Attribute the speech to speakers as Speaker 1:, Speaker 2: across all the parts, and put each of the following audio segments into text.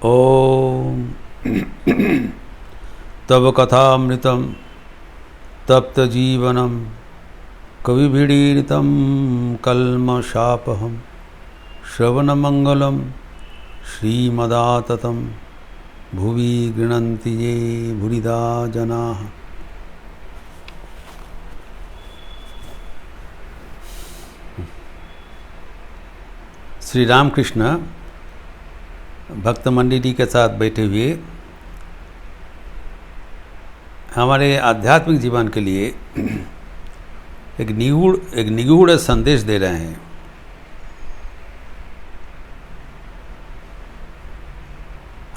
Speaker 1: ओम तव कथामृतं तप्तजीवनं कविभिरीडितं कल्मषापहं श्रवणमंगलं श्रीमदाततं भुवि गृह्णन्ति ये भूरिदा जनाः। श्री रामकृष्ण भक्त मंडली के साथ बैठे हुए हमारे आध्यात्मिक जीवन के लिए एक निगूढ़ संदेश दे रहे हैं।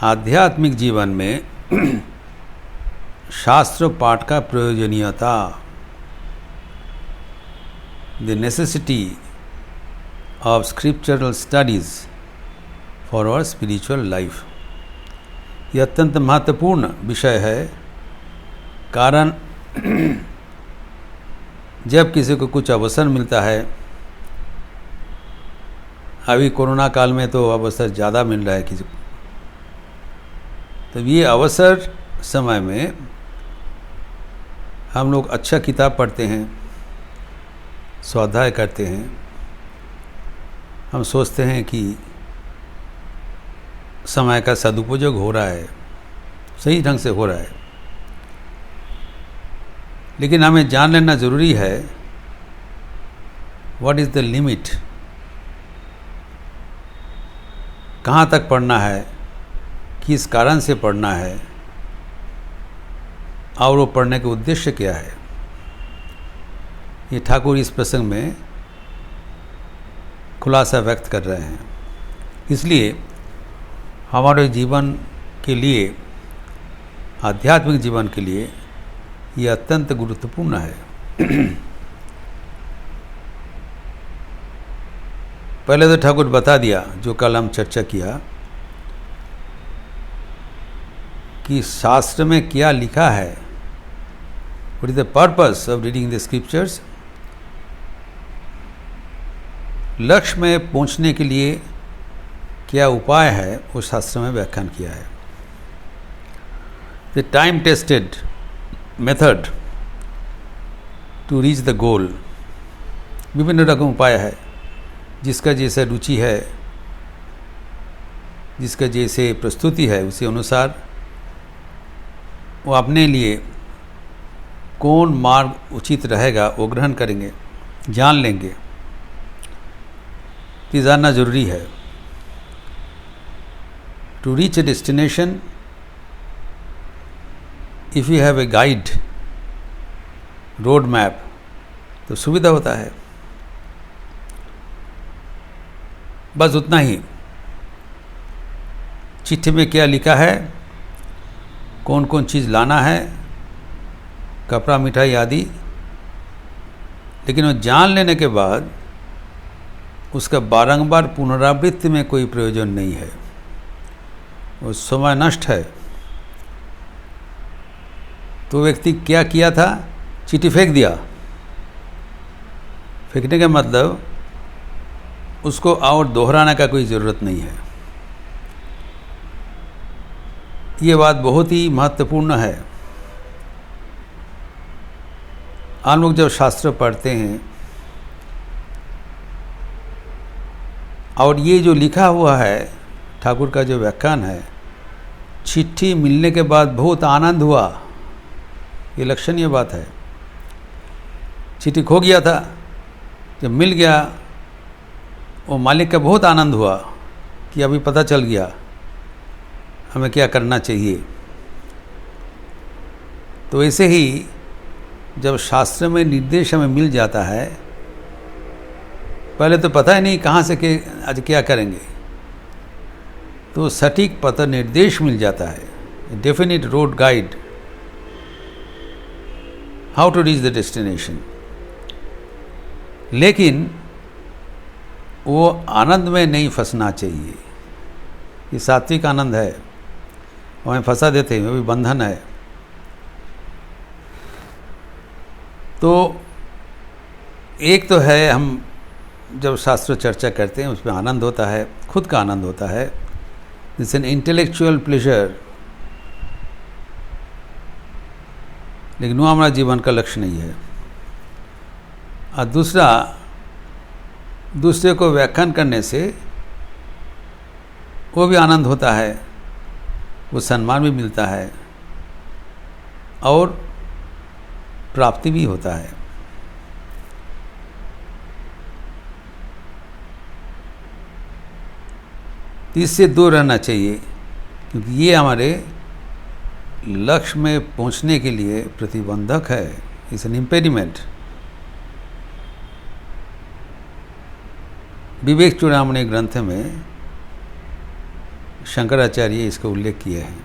Speaker 1: आध्यात्मिक जीवन में शास्त्र पाठ का प्रयोजनीयता, the necessity of scriptural studies for our spiritual life। यह अत्यंत महत्वपूर्ण विषय है। कारण जब किसी को कुछ अवसर मिलता है, अभी कोरोना काल में तो अवसर ज़्यादा मिल रहा है किसी को, तो ये अवसर समय में हम लोग अच्छा किताब पढ़ते हैं, स्वाध्याय करते हैं। हम सोचते हैं कि समय का सदुपयोग हो रहा है, सही ढंग से हो रहा है, लेकिन हमें जान लेना ज़रूरी है व्हाट इज़ द लिमिट, कहाँ तक पढ़ना है, किस कारण से पढ़ना है और वो पढ़ने के उद्देश्य क्या है। ये ठाकुर इस प्रसंग में खुलासा व्यक्त कर रहे हैं। इसलिए हमारे जीवन के लिए, आध्यात्मिक जीवन के लिए ये अत्यंत गुरुत्वपूर्ण है। पहले तो ठाकुर बता दिया, जो कल हम चर्चा किया, कि शास्त्र में क्या लिखा है, what is the purpose of reading the scriptures. लक्ष्य में पहुंचने के लिए क्या उपाय है, उस शास्त्र में व्याख्यान किया है। The time tested method to reach the goal. विभिन्न रकम उपाय है, जिसका जैसा रुचि है, जिसका जैसे प्रस्तुति है, उसी अनुसार वो अपने लिए कौन मार्ग उचित रहेगा वो ग्रहण करेंगे, जान लेंगे। ये जानना जरूरी है। To reach a destination, if you have a guide, road map, तो सुविधा होता है। बस उतना ही। चिट्ठी में क्या लिखा है, कौन कौन चीज़ लाना है, कपड़ा मिठाई आदि, लेकिन वो जान लेने के बाद उसका बारंबार पुनरावृत्ति में कोई प्रयोजन नहीं है, वो समय नष्ट है। तो व्यक्ति क्या किया था, चिट्ठी फेंक दिया। फेंकने का मतलब उसको और दोहराने का कोई ज़रूरत नहीं है। ये बात बहुत ही महत्वपूर्ण है। हम लोग जब शास्त्र पढ़ते हैं और ये जो लिखा हुआ है, ठाकुर का जो व्याख्यान है, चिट्ठी मिलने के बाद बहुत आनंद हुआ, ये लक्षणीय बात है। चिट्ठी खो गया था, जब मिल गया, वो मालिक का बहुत आनंद हुआ कि अभी पता चल गया हमें क्या करना चाहिए। तो ऐसे ही जब शास्त्र में निर्देश हमें मिल जाता है, पहले तो पता ही नहीं कहाँ से आज क्या करेंगे, तो सटीक पता निर्देश मिल जाता है, definite road guide, how to reach the destination. लेकिन वो आनंद में नहीं फंसना चाहिए। ये सात्विक आनंद है, हमें फंसा देते हैं, वो भी बंधन है। तो एक तो है, हम जब शास्त्र चर्चा करते हैं उसमें आनंद होता है, खुद का आनंद होता है, दिस एन इंटेलेक्चुअल प्लेजर, लेकिन वो हमारा जीवन का लक्ष्य नहीं है। और दूसरा, दूसरे को व्याख्यान करने से वो भी आनंद होता है, वो सम्मान भी मिलता है और प्राप्ति भी होता है। इससे दूर रहना चाहिए, क्योंकि ये हमारे लक्ष्य में पहुंचने के लिए प्रतिबंधक है, इट्स एन इम्पेडिमेंट। विवेक चूड़ामणि ग्रंथ में शंकराचार्य इसका उल्लेख किए हैं।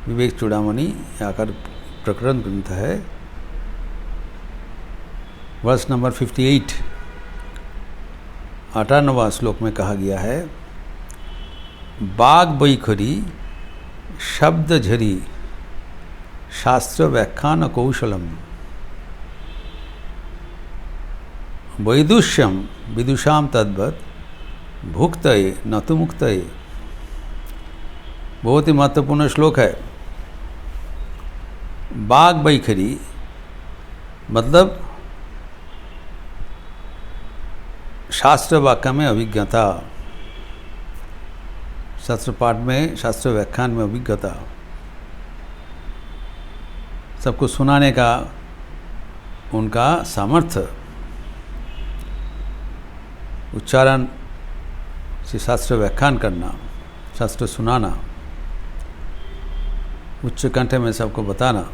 Speaker 1: विवेक चूड़ामणि आकर प्रकरण ग्रंथ है, वर्ष नंबर 58, 98वां श्लोक में कहा गया है, बाग बैखरी शब्द झरी शास्त्र व्याख्यान कौशलम वैदुष्यम विदुषाम तद्वत् भुक्तये न तो मुक्तये। बहुत ही महत्वपूर्ण श्लोक है। बाग बैखरी मतलब शास्त्र वाक्य में अभिज्ञता, शास्त्र पाठ में, शास्त्र व्याख्यान में अभिज्ञता, सबको सुनाने का उनका सामर्थ्य, उच्चारण से शास्त्र व्याख्यान करना, शास्त्र सुनाना, उच्च कंठ में सबको बताना,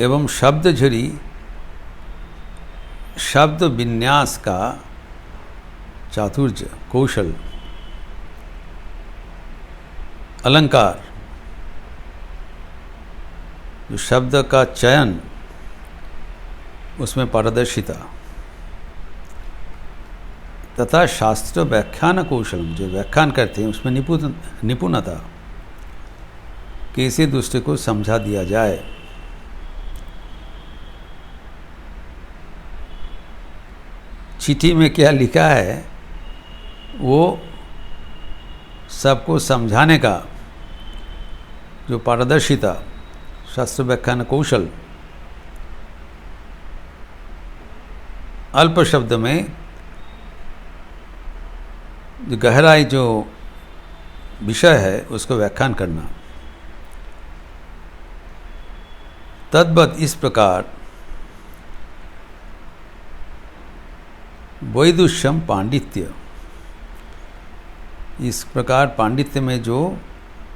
Speaker 1: एवं शब्द झरी शब्द विन्यास का चातुर्य, कौशल, अलंकार, जो शब्द का चयन, उसमें पारदर्शिता, तथा शास्त्र व्याख्यान कौशल, जो व्याख्यान करते हैं उसमें निपुणता, कैसे दूसरे को समझा दिया जाए। चिट्ठी में क्या लिखा है वो सबको समझाने का जो पारदर्शिता, शास्त्र व्याख्यान कौशल, अल्प शब्द में जो गहराई, जो विषय है उसको व्याख्यान करना, तद्वत् इस प्रकार वैदुष्यम पांडित्य, इस प्रकार पांडित्य में जो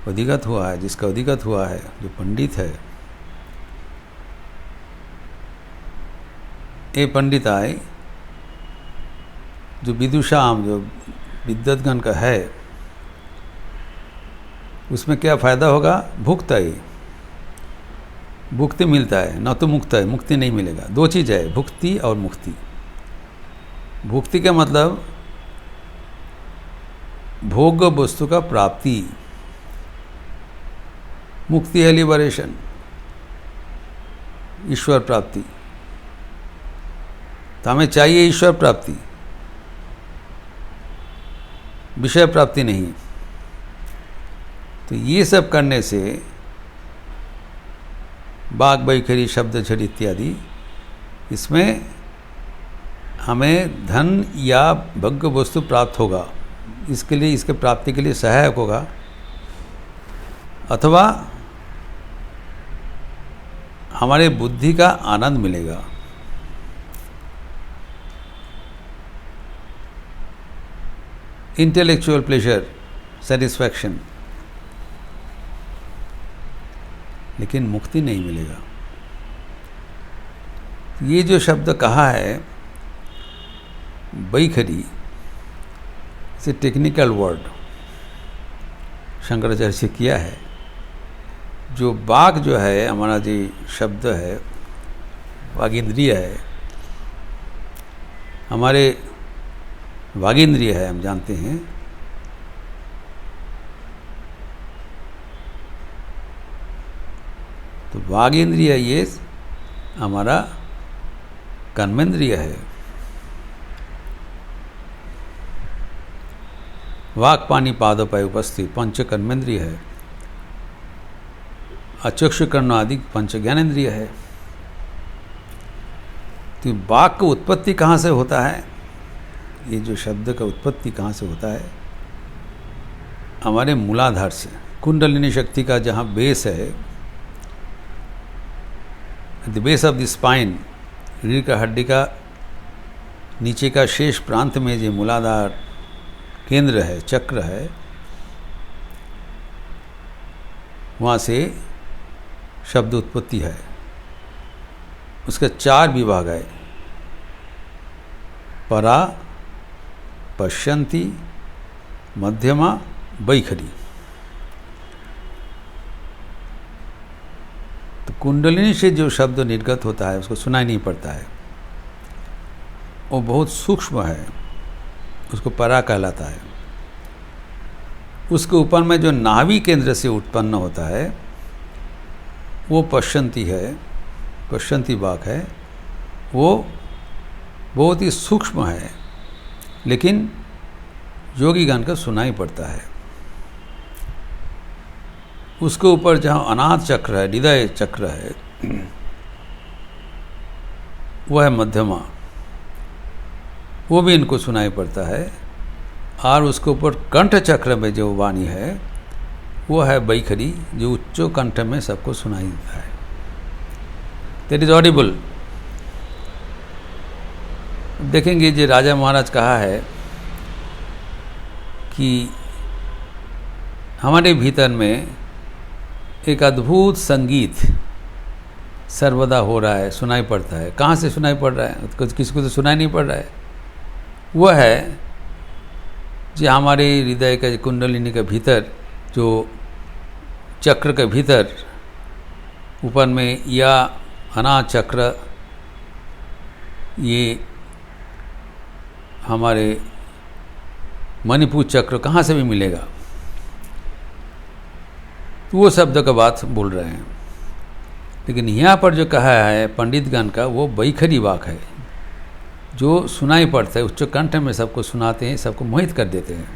Speaker 1: अधिगत हुआ है, जिसका अधिगत हुआ है, जो पंडित है, ये पंडित आए जो विदुषाम, जो विद्वद्गण का है, उसमें क्या फायदा होगा? भुक्तये, भुक्ति मिलता है, न तो मुक्त है, मुक्ति नहीं मिलेगा। दो चीज़ है, भुक्ति और मुक्ति। भुक्ति का मतलब भोग वस्तु का प्राप्ति, मुक्ति है लिबरेशन, ईश्वर प्राप्ति। तो हमें चाहिए ईश्वर प्राप्ति, विषय प्राप्ति नहीं। तो ये सब करने से बाग बैखरी शब्द झड़ इत्यादि, इसमें हमें धन या भोग्य वस्तु प्राप्त होगा, इसके लिए, इसके प्राप्ति के लिए सहायक होगा, अथवा हमारे बुद्धि का आनंद मिलेगा। इंटेलेक्चुअल प्लेजर, सेटिस्फैक्शन, लेकिन मुक्ति नहीं मिलेगा। ये जो शब्द कहा है बैखरी, इसे टेक्निकल वर्ड शंकराचार्य से किया है। जो बाग जो है, हमारा जो शब्द है, वागींद्रिय है, हमारे वागींद्रिय है, हम जानते हैं। तो वागींद्रिय ये हमारा कर्मेंद्रिय है। वाक पानी पादोपाय उपस्थित पंच कर्मेंद्रिय है, अचक्षु कर्ण आदि पंच ज्ञानेन्द्रिय है। तो वाक का उत्पत्ति कहाँ से होता है? ये जो शब्द का उत्पत्ति कहाँ से होता है? हमारे मूलाधार से, कुंडलिनी शक्ति का जहाँ बेस है, the base of the spine, रीढ़ का हड्डी का नीचे का शेष प्रांत में जो मूलाधार केंद्र है, चक्र है, वहाँ से शब्द उत्पत्ति है। उसके 4 विभाग है, परा, पश्यन्ति, मध्यमा, बैखरी। तो कुंडलिनी से जो शब्द निर्गत होता है उसको सुनाई नहीं पड़ता है, वो बहुत सूक्ष्म है, उसको परा कहलाता है। उसके ऊपर में जो नाभि केंद्र से उत्पन्न होता है वो पश्यन्ति है, पश्यन्ति वाक है। वो बहुत ही सूक्ष्म है, लेकिन योगीगण का सुनाई पड़ता है। उसके ऊपर जहाँ अनाथ चक्र है, हृदय चक्र है, वह है मध्यमा, वो भी इनको सुनाई पड़ता है। और उसके ऊपर कंठ चक्र में जो वाणी है वो है बैखरी, जो उच्चो कंठ में सबको सुनाई देता है। That is Audible. देखेंगे जो राजा महाराज कहा है कि हमारे भीतर में एक अद्भुत संगीत सर्वदा हो रहा है, सुनाई पड़ता है। कहाँ से सुनाई पड़ रहा है? कुछ किसी को तो सुनाई नहीं पड़ रहा है। वह है जो हमारे हृदय का कुंडलिनी के भीतर, जो चक्र के भीतर ऊपर में या अनाथ चक्र, ये हमारे मणिपुर चक्र कहाँ से भी मिलेगा, तो वो शब्द का बात बोल रहे हैं। लेकिन यहाँ पर जो कहा है पंडितगण का, वो बैखरी वाक है, जो सुनाई पड़ता है, उच्च कंठ में सबको सुनाते हैं, सबको मोहित कर देते हैं।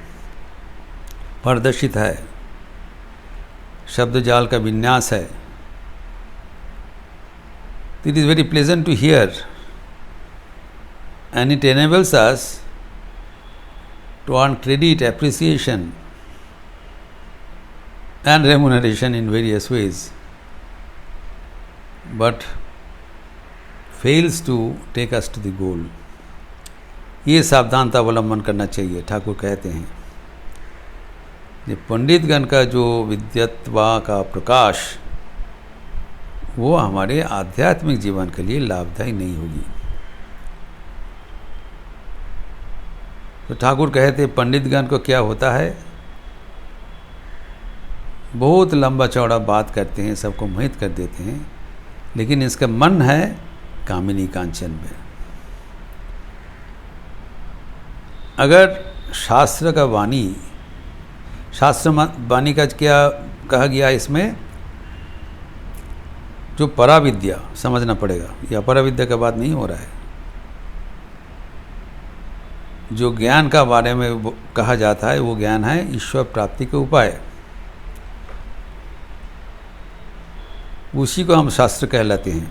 Speaker 1: प्रदर्शित है, शब्द जाल का विन्यास है। It is very pleasant to hear and it enables us to earn credit, appreciation and remuneration in various ways, but fails to take us to the goal. ये सावधानता अवलंबन करना चाहिए। ठाकुर कहते हैं ये पंडितगण का जो विद्यत्वा का प्रकाश, वो हमारे आध्यात्मिक जीवन के लिए लाभदायी नहीं होगी। तो ठाकुर कहते पंडितगण को क्या होता है, बहुत लंबा चौड़ा बात करते हैं, सबको मोहित कर देते हैं, लेकिन इसका मन है कामिनी कांचन में। अगर शास्त्र का वाणी, शास्त्र वाणी का क्या कहा गया इसमें, जो पराविद्या समझना पड़ेगा, या पराविद्या का बात नहीं हो रहा है। जो ज्ञान का बारे में कहा जाता है वो ज्ञान है ईश्वर प्राप्ति के उपाय, उसी को हम शास्त्र कहलाते हैं।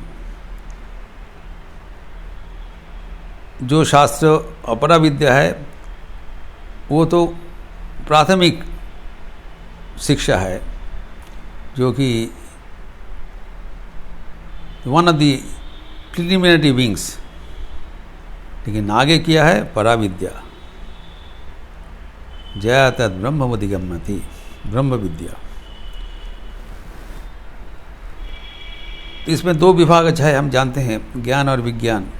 Speaker 1: जो शास्त्र अपरा विद्या है वो तो प्राथमिक शिक्षा है, जो कि one of the preliminary wings. लेकिन आगे किया है पराविद्या, जया तद ब्रह्मवदिगम्यति, ब्रह्म विद्या। इसमें 2 विभाग है, हम जानते हैं, ज्ञान और विज्ञान।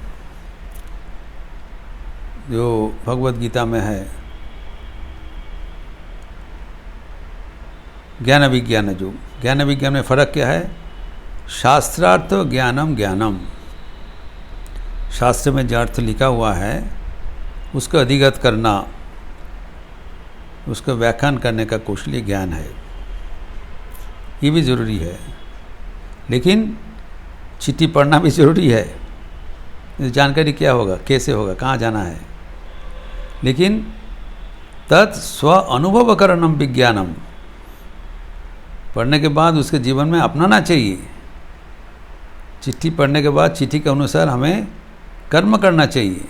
Speaker 1: जो भगवत गीता में है ज्ञान विज्ञान है। जो ज्ञान विज्ञान में फ़र्क क्या है, शास्त्रार्थ ज्ञानम ज्ञानम, शास्त्र में जो अर्थ लिखा हुआ है उसको अधिगत करना, उसको व्याख्यान करने का कौशल ज्ञान है। ये भी ज़रूरी है, लेकिन चिट्ठी पढ़ना भी ज़रूरी है। जानकारी क्या होगा, कैसे होगा, कहाँ जाना है, लेकिन तत् स्व अनुभवकरणम विज्ञानम, पढ़ने के बाद उसके जीवन में अपनाना चाहिए। चिट्ठी पढ़ने के बाद चिट्ठी के अनुसार हमें कर्म करना चाहिए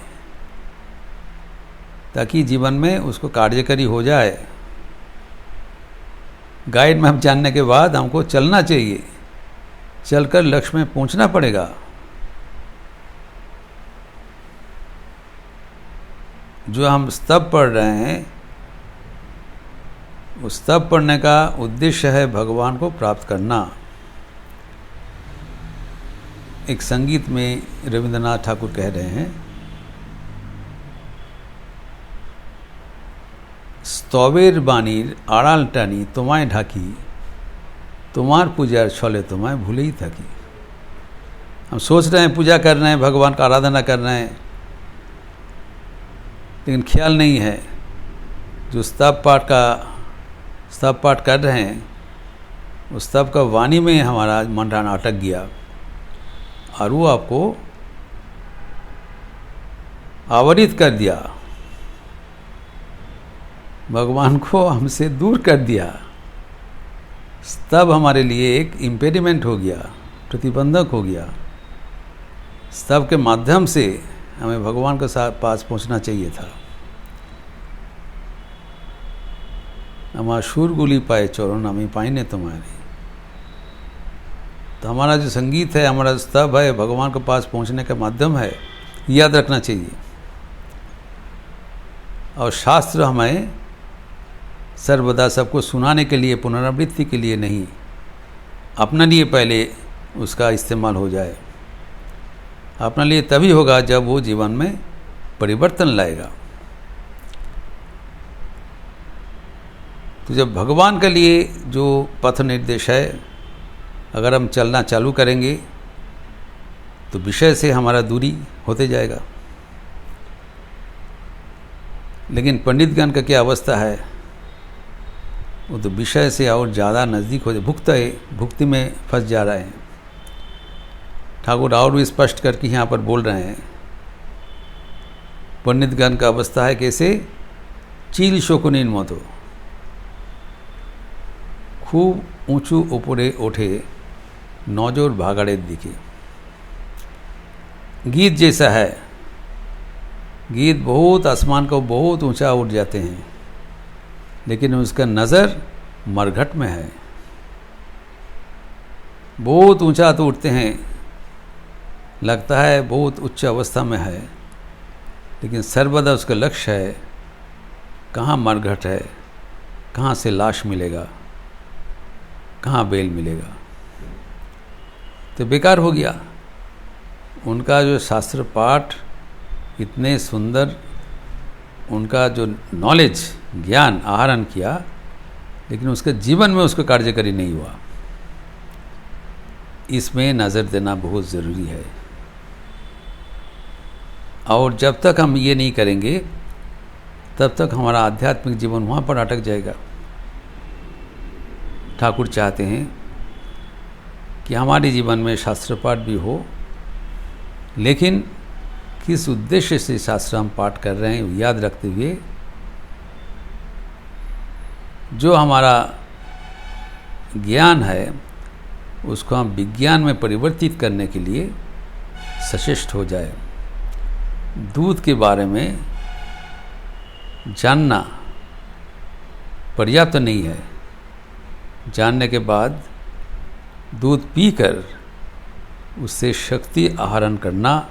Speaker 1: ताकि जीवन में उसको कार्यकारी हो जाए। गाइड मैप जानने के बाद हमको चलना चाहिए, चलकर लक्ष्य में पहुंचना पड़ेगा। जो हम स्तव पढ़ रहे हैं, उस स्तव पढ़ने का उद्देश्य है भगवान को प्राप्त करना। एक संगीत में रविंद्रनाथ ठाकुर कह रहे हैं, स्तवेर बाणीर आड़ाल टानी तुम्हारे ढाकी, तुम्हार पूजार छले तुम्हारे भूले ही थकी। हम सोच रहे हैं पूजा कर रहे हैं, भगवान का आराधना कर रहे हैं, लेकिन ख्याल नहीं है जो स्तव पाठ कर रहे हैं, उस स्तव का वाणी में हमारा मन अटक गया और वो आपको आवरित कर दिया, भगवान को हमसे दूर कर दिया। स्तव हमारे लिए एक इम्पेडिमेंट हो गया, प्रतिबंधक हो गया। स्तव के माध्यम से हमें भगवान के पास पहुंचना चाहिए था। हमारा शूरगुली पाए चौरण हमें पाइने तुम्हारे। तो हमारा जो संगीत है, हमारा स्तव है, भगवान के पास पहुंचने का माध्यम है, याद रखना चाहिए। और शास्त्र हमें सर्वदा सबको सुनाने के लिए, पुनरावृत्ति के लिए नहीं, अपने लिए पहले उसका इस्तेमाल हो जाए। अपने लिए तभी होगा जब वो जीवन में परिवर्तन लाएगा। तो जब भगवान के लिए जो पथ निर्देश है, अगर हम चलना चालू करेंगे तो विषय से हमारा दूरी होते जाएगा। लेकिन पंडितगण का क्या अवस्था है, वो तो विषय से और ज़्यादा नज़दीक हो जाए, भुक्ति में फंस जा रहे हैं। ठाकुर और भी स्पष्ट करके यहाँ पर बोल रहे हैं, पंडितगण का अवस्था है कैसे, चील शोकुनिन मतो, खूब ऊंचू ऊपरे उठे नौजोर भागड़े दिखे। गीत जैसा है, गीत बहुत आसमान को बहुत ऊंचा उठ जाते हैं, लेकिन उसका नज़र मरघट में है। बहुत ऊंचा तो उठते हैं, लगता है बहुत उच्च अवस्था में है, लेकिन सर्वदा उसका लक्ष्य है कहाँ मरघट है, कहाँ से लाश मिलेगा, कहाँ बेल मिलेगा। तो बेकार हो गया उनका जो शास्त्र पाठ, इतने सुंदर उनका जो नॉलेज, ज्ञान आहरण किया, लेकिन उसके जीवन में उसको कार्यकारी नहीं हुआ। इसमें नज़र देना बहुत ज़रूरी है। और जब तक हम ये नहीं करेंगे, तब तक हमारा आध्यात्मिक जीवन वहाँ पर अटक जाएगा। ठाकुर चाहते हैं कि हमारे जीवन में शास्त्र पाठ भी हो, लेकिन किस उद्देश्य से शास्त्र हम पाठ कर रहे हैं याद रखते हुए, जो हमारा ज्ञान है उसको हम विज्ञान में परिवर्तित करने के लिए सचेष्ट हो जाए। दूध के बारे में जानना पर्याप्त नहीं है, जानने के बाद दूध पीकर उससे शक्ति आहरण करना,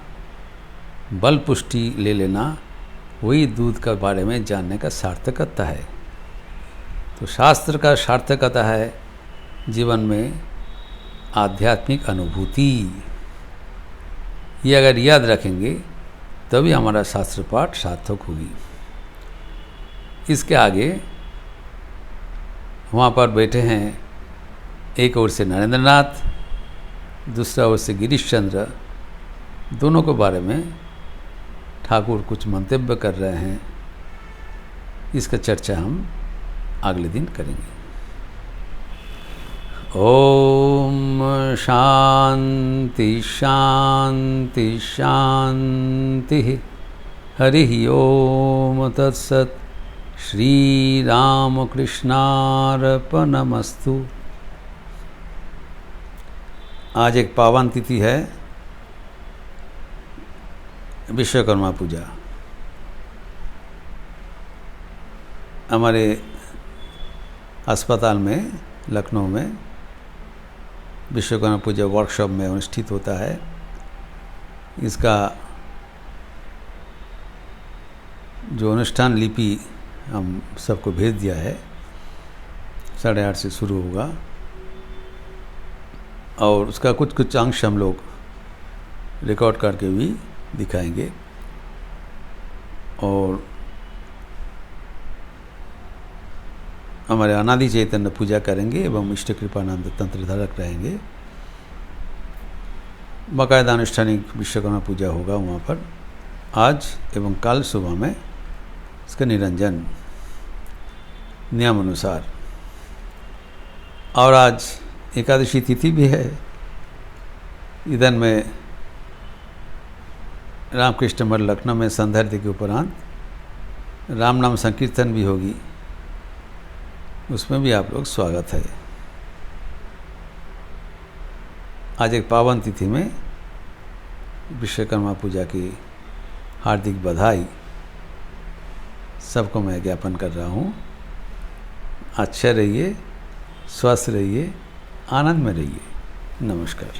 Speaker 1: बल पुष्टि ले लेना, वही दूध के बारे में जानने का सार्थकता है। तो शास्त्र का सार्थकता है जीवन में आध्यात्मिक अनुभूति। ये अगर याद रखेंगे तभी हमारा शास्त्र पाठ सार्थक होगी। इसके आगे वहाँ पर बैठे हैं, एक ओर से नरेंद्रनाथ, दूसरा ओर से गिरीश चंद्र, दोनों के बारे में ठाकुर कुछ मंतव्य कर रहे हैं। इसका चर्चा हम अगले दिन करेंगे। ओम शांति शांति शांति। हरि ओम तत्सत। श्री रामकृष्णार्पणमस्तु। आज एक पावन तिथि है, विश्वकर्मा पूजा। हमारे अस्पताल में लखनऊ में विश्वकर्मा पूजा वर्कशॉप में अनुष्ठित होता है। इसका जो अनुष्ठान लिपि हम सबको भेज दिया है, 8:30 से शुरू होगा और उसका कुछ अंश हम लोग रिकॉर्ड करके भी दिखाएंगे। और हमारे अनादि चैतन्य पूजा करेंगे एवं इष्ट कृपानंद तंत्रधारक रहेंगे। बाकायदा अनुष्ठानिक विश्वकर्मा पूजा होगा वहाँ पर आज एवं कल सुबह में इसका निरंजन नियम अनुसार। और आज एकादशी तिथि भी है। इधर में रामकृष्ण मठ लखनऊ में संध्या आरती के उपरांत राम नाम संकीर्तन भी होगी, उसमें भी आप लोग स्वागत है। आज एक पावन तिथि में विश्वकर्मा पूजा की हार्दिक बधाई सबको मैं ज्ञापन कर रहा हूँ। अच्छे रहिए, स्वस्थ रहिए, आनंद में रहिए। नमस्कार।